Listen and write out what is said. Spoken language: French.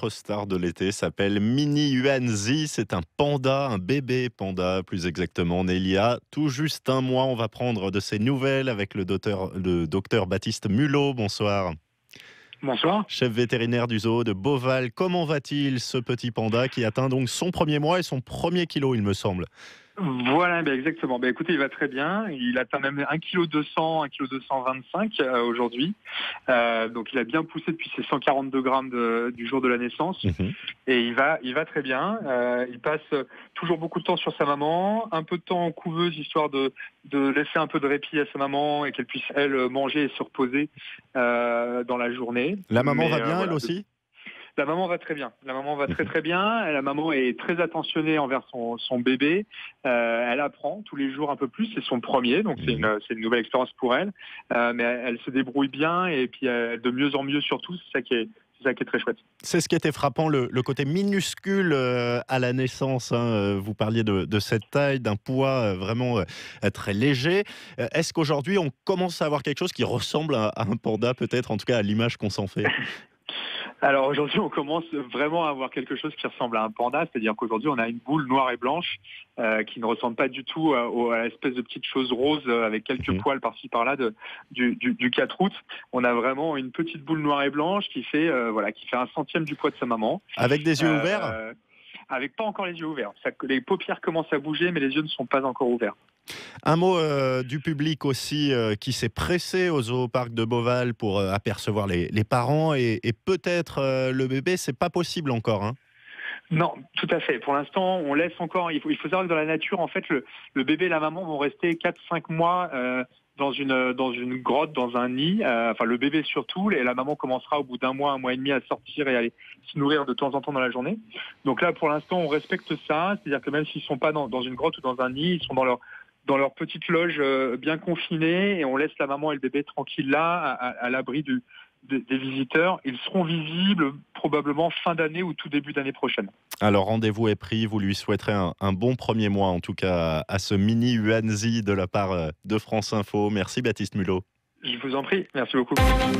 Notre star de l'été s'appelle Mini Yuanzi. C'est un panda, un bébé panda plus exactement, né il y a tout juste un mois. On va prendre de ses nouvelles avec le docteur Baptiste Mulot. Bonsoir. Bonsoir. Chef vétérinaire du zoo de Beauval. Comment va-t-il ce petit panda qui atteint donc son premier mois et son premier kilo, il me semble? Voilà, ben exactement. Ben écoutez, il va très bien. Il atteint même 1,2 kg, 1,225 kg aujourd'hui. Donc il a bien poussé depuis ses 142 grammes du jour de la naissance. Mhm. Et il va très bien. Il passe toujours beaucoup de temps sur sa maman, un peu de temps en couveuse, histoire de laisser un peu de répit à sa maman et qu'elle puisse, elle, manger et se reposer dans la journée. La maman Mais va bien, elle voilà. aussi? La maman va très bien. La maman va très Mhm. très bien. La maman est très attentionnée envers son bébé. Elle apprend tous les jours un peu plus. C'est son premier, donc Mhm. c'est une nouvelle expérience pour elle. Mais elle se débrouille bien et puis de mieux en mieux surtout. C'est ça qui est très chouette. C'est ce qui était frappant, le côté minuscule à la naissance, hein. Vous parliez de cette taille, d'un poids vraiment très léger. Est-ce qu'aujourd'hui, on commence à avoir quelque chose qui ressemble à un panda, peut-être, en tout cas à l'image qu'on s'en fait? Alors aujourd'hui, on commence vraiment à avoir quelque chose qui ressemble à un panda, c'est-à-dire qu'aujourd'hui, on a une boule noire et blanche qui ne ressemble pas du tout à l'espèce de petite chose rose avec quelques Mhm. poils par-ci par-là du 4 août. On a vraiment une petite boule noire et blanche qui fait 1/100 du poids de sa maman. Avec des yeux ouverts? Euh, Avec pas encore les yeux ouverts. Les paupières commencent à bouger, mais les yeux ne sont pas encore ouverts. Un mot du public aussi qui s'est pressé au zoo-parc de Beauval pour apercevoir les parents et peut-être le bébé, c'est pas possible encore, hein. Non, tout à fait. Pour l'instant, on laisse encore. Il faut savoir que dans la nature, en fait, le bébé et la maman vont rester 4-5 mois dans une grotte, dans un nid. Enfin, le bébé surtout, et la maman commencera au bout d'un mois, un mois et demi à sortir et aller se nourrir de temps en temps dans la journée. Donc là, pour l'instant, on respecte ça. C'est-à-dire que même s'ils sont pas dans une grotte ou dans un nid, ils sont dans leur petite loge bien confinée et on laisse la maman et le bébé tranquilles là, à l'abri des visiteurs. Ils seront visibles probablement fin d'année ou tout début d'année prochaine. Alors rendez-vous est pris, vous lui souhaiterez un bon premier mois en tout cas à ce mini Uanzi de la part de France Info. Merci Baptiste Mulot. Je vous en prie, merci beaucoup.